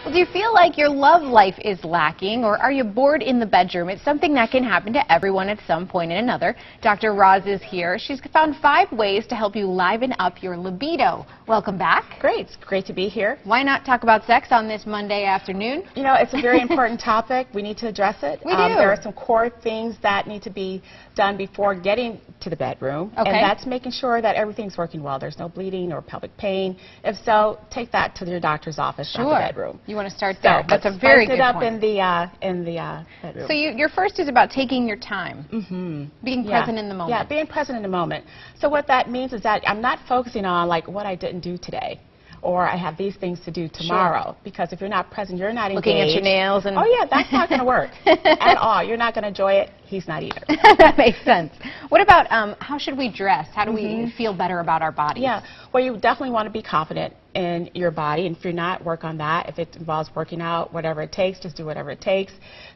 Well, do you feel like your love life is lacking, or are you bored in the bedroom? It's something that can happen to everyone at some point or another. Dr. Roz is here. She's found 5 ways to help you liven up your libido. Welcome back. Great. It's great to be here. Why not talk about sex on this Monday afternoon? You know, it's a very important topic. We need to address it. We do. There are some core things that need to be done before getting to the bedroom. Okay. And that's making sure that everything's working well. There's no bleeding or pelvic pain. If so, take that to your doctor's office, Sure. not the bedroom. You want to start there. So, That's a very good it up point. in the bedroom. So your first is about taking your time, being present in the moment. Yeah, being present in the moment. So what that means is that I'm not focusing on like what I didn't do today, or I have these things to do tomorrow. Sure. Because if you're not present, you're not engaged. Looking at your nails and... Oh yeah, that's not going to work at all. You're not going to enjoy it. He's not either. That makes sense. What about how should we dress? How do we feel better about our bodies? Yeah, well, you definitely want to be confident in your body, and if you're not, work on that. If it involves working out, whatever it takes, just do whatever it takes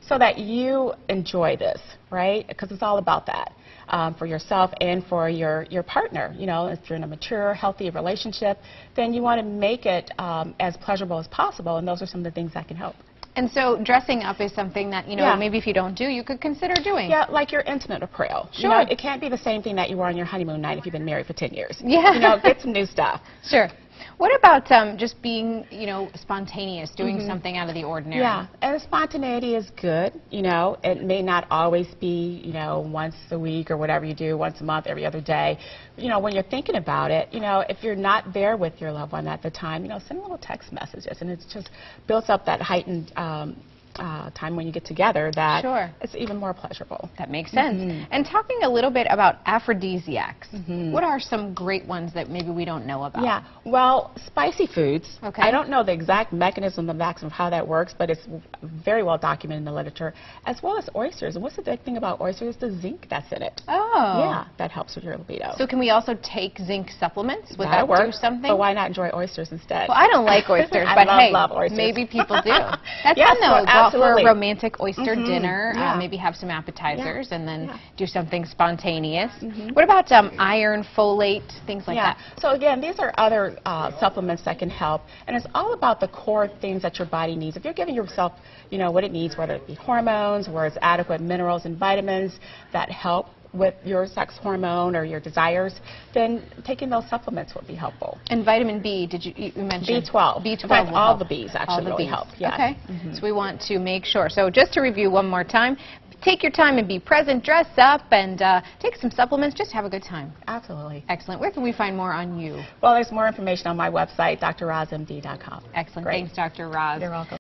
so that you enjoy this, right? Because it's all about that for yourself and for your partner. You know, if you're in a mature, healthy relationship, then you want to make it as pleasurable as possible, and those are some of the things that can help. And so dressing up is something that, you know, maybe if you don't do, you could consider doing. Yeah, like your intimate apparel. Sure. You know, it can't be the same thing that you wore on your honeymoon night if you've been married for 10 years. Yeah. You know, get some new stuff. Sure. What about just being, you know, spontaneous, doing something out of the ordinary? Yeah, and spontaneity is good. You know, it may not always be, you know, once a week or whatever you do, once a month, every other day. You know, when you're thinking about it, you know, if you're not there with your loved one at the time, you know, send little text messages, and it just builds up that heightened time when you get together that it's even more pleasurable. That makes sense. And talking a little bit about aphrodisiacs, what are some great ones that maybe we don't know about? Yeah, well, spicy foods. Okay. I don't know the exact mechanism of how that works, but it's very well documented in the literature, as well as oysters. And what's the big thing about oysters? The zinc that's in it. Oh. Yeah, that helps with your libido. So can we also take zinc supplements? Would that do something? But why not enjoy oysters instead? Well, I don't like oysters, but hey, maybe people do. That's fun though. Go out for a romantic oyster dinner, maybe have some appetizers, and then do something spontaneous. What about iron, folate, things like that? So again, these are other supplements that can help, and it's all about the core things that your body needs. If you're giving yourself, you know, what it needs, whether it be hormones, where it's adequate minerals and vitamins that help with your sex hormone or your desires, then taking those supplements would be helpful. And vitamin B, you mention? B12. B12 In fact, all the Bs actually really help. Yes. Okay. So we want to make sure. So just to review one more time, take your time and be present, dress up, and take some supplements. Just have a good time. Absolutely. Excellent. Where can we find more on you? Well, there's more information on my website, drrozmd.com. Excellent. Great. Thanks, Dr. Roz. You're welcome.